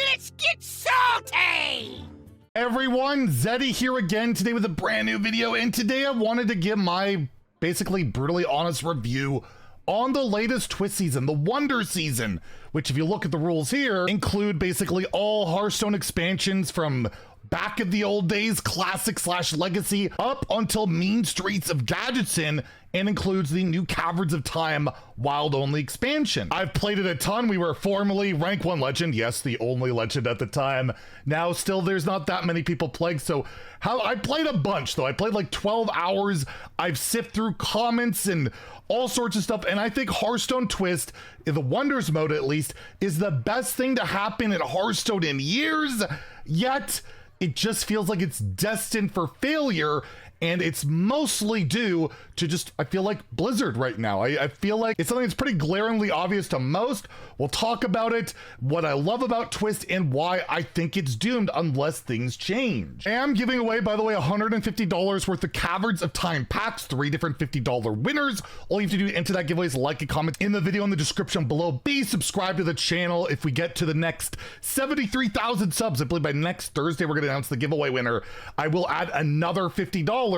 Let's get salty! Everyone, Zeddy here again today with a brand new video, and today I wanted to give my basically brutally honest review on the latest Twist season, the Wonder season, which if you look at the rules here, include basically all Hearthstone expansions from back in the old days, classic / legacy, up until Mean Streets of Gadgetzan, and includes the new Caverns of Time Wild Only expansion. I've played it a ton. We were formerly rank 1 legend. Yes, the only legend at the time. Now still there's not that many people playing. So I played a bunch though. I played like 12 hours. I've sifted through comments and all sorts of stuff. And I think Hearthstone Twist, in the Wonders mode at least, is the best thing to happen in Hearthstone in years. Yet it just feels like it's destined for failure, and it's mostly due to just, I feel like, Blizzard right now. I feel like it's something that's pretty glaringly obvious to most. We'll talk about it, what I love about Twist, and why I think it's doomed unless things change. I am giving away, by the way, $150 worth of Caverns of Time packs, 3 different $50 winners. All you have to do to enter that giveaway is like and comment in the video in the description below. Be subscribed to the channel. If we get to the next 73,000 subs, I believe by next Thursday we're going to announce the giveaway winner, I will add another $50.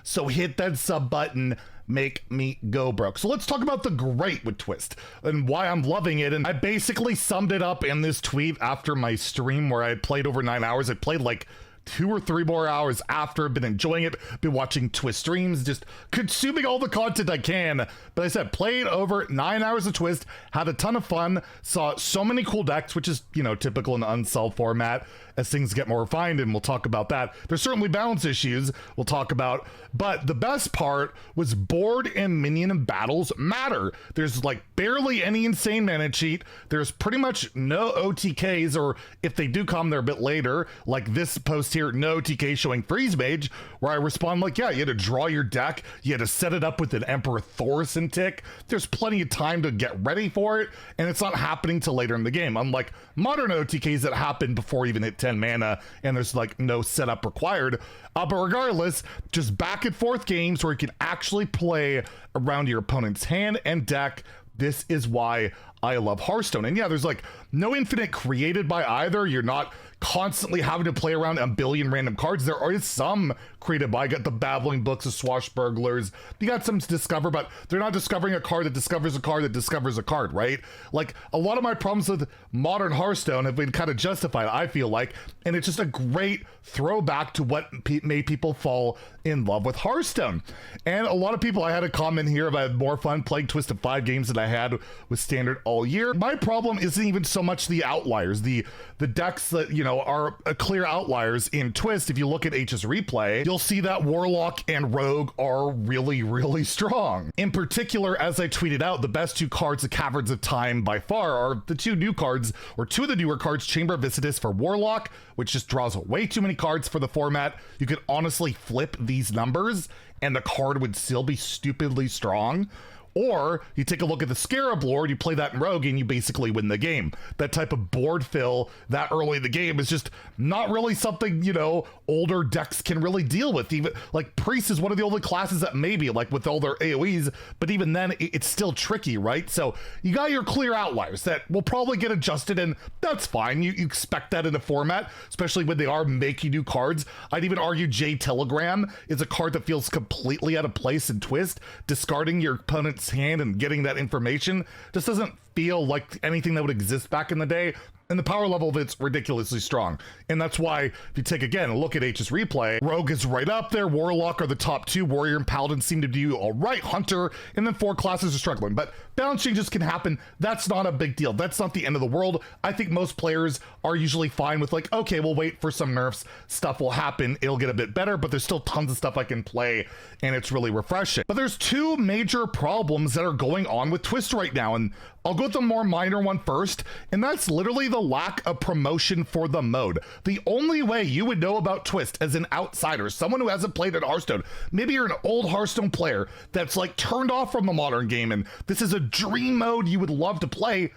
So hit that sub button, make me go broke. So let's talk about the great with Twist and why I'm loving it. And I basically summed it up in this tweet after my stream where I had played over 9 hours. I played like 2 or 3 more hours after. I've been enjoying it, been watching Twist streams, just consuming all the content I can. But I said, played over 9 hours of Twist, had a ton of fun, saw so many cool decks, which is, you know, typical in the Unsolved format as things get more refined, and we'll talk about that. There's certainly balance issues we'll talk about, but the best part was board and minion battles matter. There's like barely any insane mana cheat. There's pretty much no OTKs, or if they do come, they're a bit later, like this post here, no OTK showing Freeze Mage, where I respond like, yeah, you had to draw your deck, you had to set it up with an Emperor Thaurissan tick. There's plenty of time to get ready for it, and it's not happening till later in the game, unlike modern OTKs that happen before even hit 10 mana, and there's like no setup required. But regardless, just back and forth games where you can actually play around your opponent's hand and deck. This is why I love Hearthstone. And yeah, there's like no infinite created by either. You're not constantly having to play around a billion random cards. There are some created by, got the Babbling Books of Swashbucklers. You got some to discover, but they're not discovering a card that discovers a card that discovers a card, right? Like a lot of my problems with modern Hearthstone have been kind of justified, I feel like, and it's just a great throwback to what made people fall in love with Hearthstone. And a lot of people, I had a comment here about I had more fun playing Twist of 5 games than I had with Standard all year. My problem isn't even so much the outliers, the decks that, you know, are clear outliers in Twist. If you look at HS Replay, you'll see that Warlock and Rogue are really, really strong. In particular, as I tweeted out, the best 2 cards of Caverns of Time by far are the 2 new cards, or 2 of the newer cards, Chamber of Visitus for Warlock, which just draws way too many cards for the format. You could honestly flip these numbers and the card would still be stupidly strong. Or you take a look at the Scarab Lord, you play that in Rogue, and you basically win the game. That type of board fill that early in the game is just not really something, you know, older decks can really deal with. Even like Priest is one of the only classes that maybe, like with all their AoEs, but even then it's still tricky, right? So you got your clear outliers that will probably get adjusted, and that's fine. You expect that in a format, especially when they are making new cards. I'd even argue J Telegram is a card that feels completely out of place in Twist. Discarding your opponent's hand and getting that information just doesn't feel like anything that would exist back in the day. And the power level of it's ridiculously strong. And that's why, if you take again a look at HS Replay, Rogue is right up there, Warlock are the top 2, Warrior and Paladin seem to do all right, Hunter, and then 4 classes are struggling. But balance changes can happen. That's not a big deal. That's not the end of the world. I think most players are usually fine with like, okay, we'll wait for some nerfs, stuff will happen, it'll get a bit better, but there's still tons of stuff I can play, and it's really refreshing. But there's 2 major problems that are going on with Twist right now, and I'll go with the more minor one first, and that's literally the lack of promotion for the mode. The only way you would know about Twist as an outsider, someone who hasn't played at Hearthstone, maybe you're an old Hearthstone player that's like turned off from the modern game and this is a dream mode you would love to play,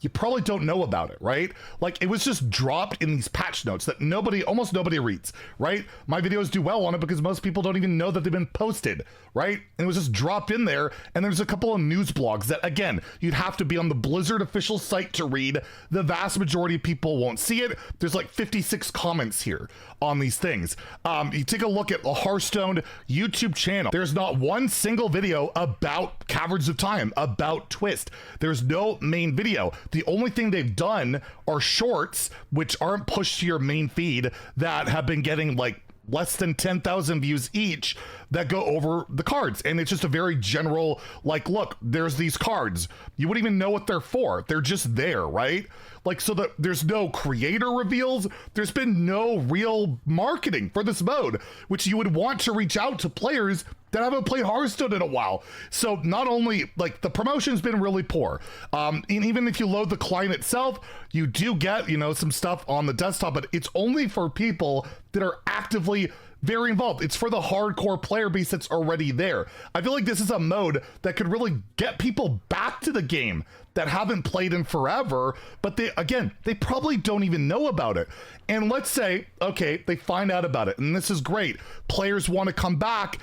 you probably don't know about it, right? Like, it was just dropped in these patch notes that almost nobody reads, right? My videos do well on it because most people don't even know that they've been posted, right? And it was just dropped in there, and there's a couple of news blogs that, again, you'd have to be on the Blizzard official site to read. The vast majority of people won't see it. There's like 56 comments here on these things. You take a look at the Hearthstone YouTube channel. There's not one single video about Caverns of Time, about Twist. There's no main video. The only thing they've done are shorts, which aren't pushed to your main feed, that have been getting like less than 10,000 views each, that go over the cards. And it's just a very general, like, look, there's these cards. You wouldn't even know what they're for. They're just there, right? Like, so that there's no creator reveals. There's been no real marketing for this mode, which you would want to reach out to players that haven't played Hearthstone in a while. So not only, like, the promotion's been really poor, and even if you load the client itself, you do get, you know, some stuff on the desktop, but it's only for people that are actively very involved. It's for the hardcore player base that's already there. I feel like this is a mode that could really get people back to the game that haven't played in forever, but they probably don't even know about it. And let's say, okay, they find out about it, and this is great. Players want to come back.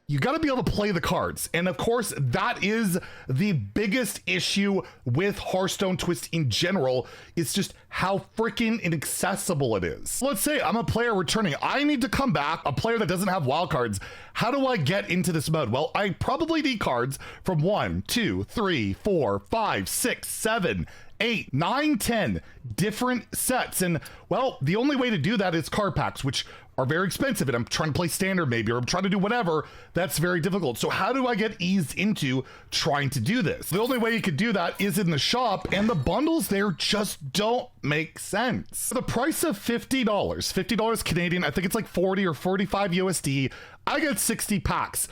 You got to be able to play the cards. And of course, that is the biggest issue with Hearthstone Twist in general. It's just how freaking inaccessible it is. Let's say I'm a player returning. I need to come back, a player that doesn't have wild cards. How do I get into this mode? Well, I probably need cards from 1, 2, 3, 4, 5, 6, 7, 8, 9, 10 different sets. And well, the only way to do that is card packs, which are very expensive, and I'm trying to play standard maybe, or I'm trying to do whatever. That's very difficult. So how do I get eased into trying to do this? The only way you could do that is in the shop, and the bundles there just don't make sense. For the price of $50 Canadian, I think it's like 40 or 45 USD, I get 60 packs,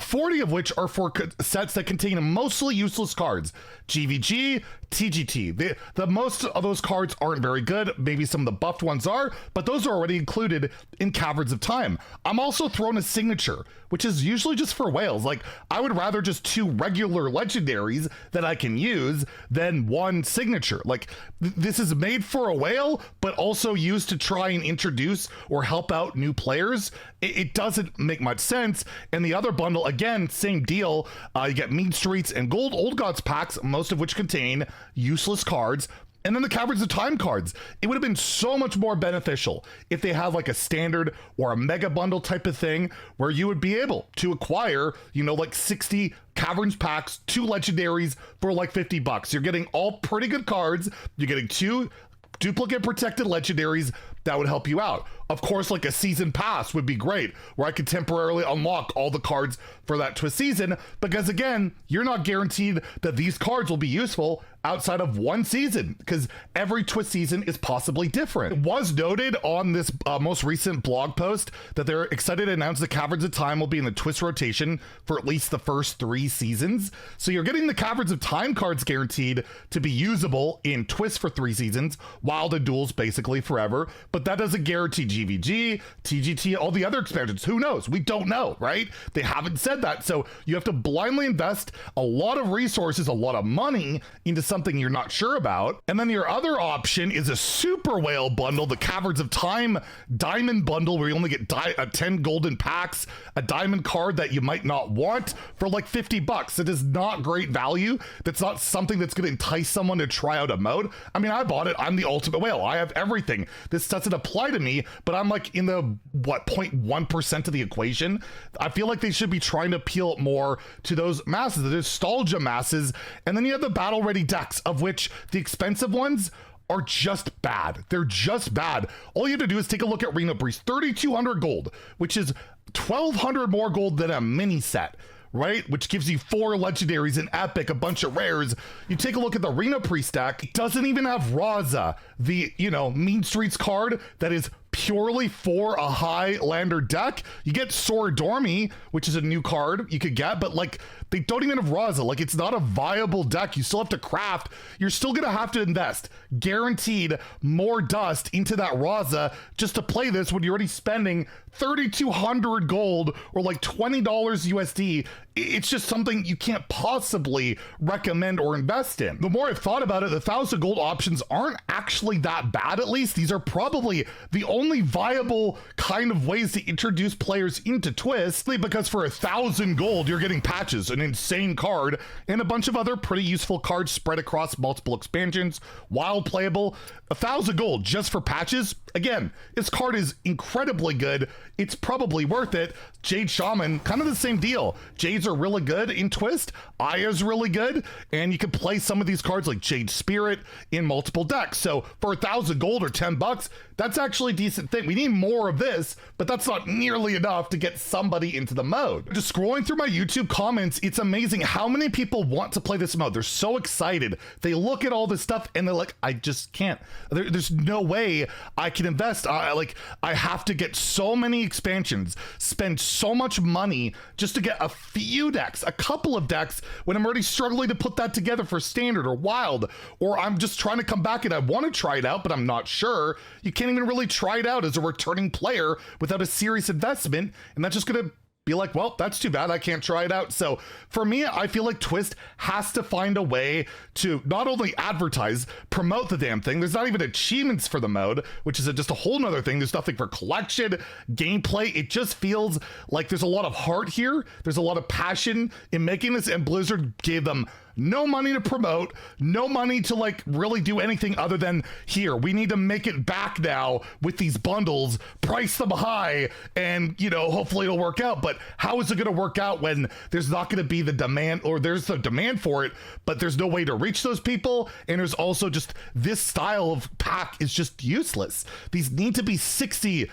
40 of which are for sets that contain mostly useless cards. GVG, TGT. The most of those cards aren't very good. Maybe some of the buffed ones are, but those are already included in Caverns of Time. I'm also thrown a signature, which is usually just for whales. Like, I would rather just 2 regular legendaries that I can use than 1 signature. Like, this is made for a whale, but also used to try and introduce or help out new players. It doesn't make much sense. And the other bundle, again, same deal. You get Mean Streets and Gold Old Gods packs, most of which contain useless cards. And then the Caverns of Time cards. It would have been so much more beneficial if they had like a standard or a mega bundle type of thing where you would be able to acquire, you know, like 60 Caverns packs, 2 legendaries for like $50. You're getting all pretty good cards. You're getting 2 duplicate protected legendaries that would help you out. Of course, like a season pass would be great, where I could temporarily unlock all the cards for that Twist season, because again, you're not guaranteed that these cards will be useful outside of 1 season, because every Twist season is possibly different. It was noted on this most recent blog post that they're excited to announce the Caverns of Time will be in the Twist rotation for at least the first 3 seasons. So you're getting the Caverns of Time cards guaranteed to be usable in Twist for 3 seasons, Wild and Duels basically forever, but that doesn't guarantee GVG, TGT, all the other expansions. Who knows? We don't know, right? They haven't said that. So you have to blindly invest a lot of resources, a lot of money into something you're not sure about. And then your other option is a super whale bundle, the Caverns of Time diamond bundle, where you only get 10 golden packs, a diamond card that you might not want for like $50. It is not great value. That's not something that's going to entice someone to try out a mode. I mean, I bought it. I'm the ultimate whale. I have everything. This doesn't apply to me, but I'm like in the 0.1% of the equation. I feel like they should be trying to appeal more to those masses, the nostalgia masses. And then you have the battle ready decks, of which the expensive ones are just bad. They're just bad. All you have to do is take a look at Reno Priest, 3,200 gold, which is 1,200 more gold than a mini set, right? Which gives you 4 legendaries, an epic, a bunch of rares. You take a look at the Reno Priest deck, it doesn't even have Raza, the, you know, Mean Streets card that is purely for a Highlander deck. You get Soradormi, which is a new card you could get, but like they don't even have Raza. Like, it's not a viable deck. You still have to craft. You're still going to have to invest guaranteed more dust into that Raza just to play this when you're already spending 3,200 gold or like $20 USD. It's just something you can't possibly recommend or invest in. The more I've thought about it, the 1,000 gold options aren't actually that bad, at least. These are probably the only viable kind of ways to introduce players into Twist, because for 1,000 gold, you're getting patches, an insane card, and a bunch of other pretty useful cards spread across multiple expansions, wild playable. 1,000 gold just for patches? Again, this card is incredibly good. It's probably worth it. Jade Shaman, kind of the same deal. Jades are really good in Twist. Aya's really good. And you can play some of these cards like Jade Spirit in multiple decks. So for 1,000 gold or 10 bucks, that's actually a decent thing. We need more of this, but that's not nearly enough to get somebody into the mode. Just scrolling through my YouTube comments, it's amazing how many people want to play this mode. They're so excited. They look at all this stuff and they're like, I just can't. There's no way I can invest. I have to get so many expansions, spend so much money just to get a few decks, a couple of decks, when I'm already struggling to put that together for standard or wild, or I'm just trying to come back and I want to try it out, but I'm not sure. You can't even really try it out as a returning player without a serious investment, and that's just gonna be like, well, that's too bad, I can't try it out. So for me, I feel like Twist has to find a way to not only advertise, promote the damn thing. There's not even achievements for the mode, which is just a whole nother thing. There's nothing for collection, gameplay. It just feels like there's a lot of heart here. There's a lot of passion in making this, and Blizzard gave them no money to promote, no money to like really do anything other than, here, we need to make it back now with these bundles, price them high, and you know, hopefully it'll work out. But how is it going to work out when there's not going to be the demand, or there's the demand for it, but there's no way to reach those people? And there's also just this style of pack is just useless. These need to be 60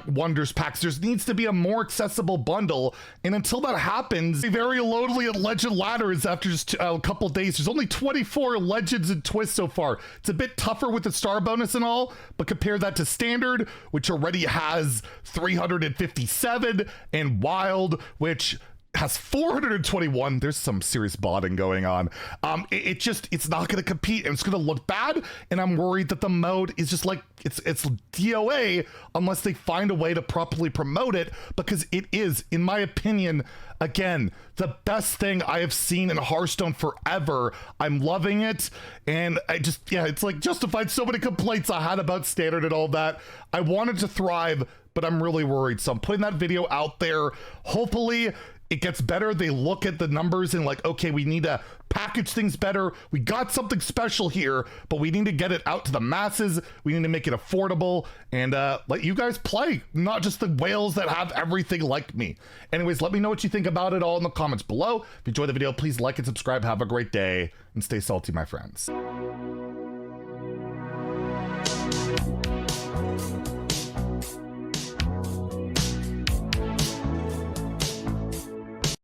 Wonders packs. There needs to be a more accessible bundle, and until that happens, very lonely at Legend Ladders after just a couple days. There's only 24 Legends in Twist so far. It's a bit tougher with the star bonus and all, but compare that to Standard, which already has 357, and Wild, which has 421. There's some serious botting going on. It's not going to compete, and it's going to look bad, and I'm worried that the mode is just like, it's DOA unless they find a way to properly promote it, because it is, in my opinion, again, the best thing I have seen in Hearthstone forever. I'm loving it, and it's like justified so many complaints I had about Standard and all that. I wanted to thrive, but I'm really worried, so I'm putting that video out there. Hopefully it gets better. They look at the numbers and like, okay, we need to package things better. We got something special here, but we need to get it out to the masses. We need to make it affordable and let you guys play, not just the whales that have everything like me. Anyways, let me know what you think about it all in the comments below. If you enjoyed the video, please like and subscribe. Have a great day and stay salty, my friends.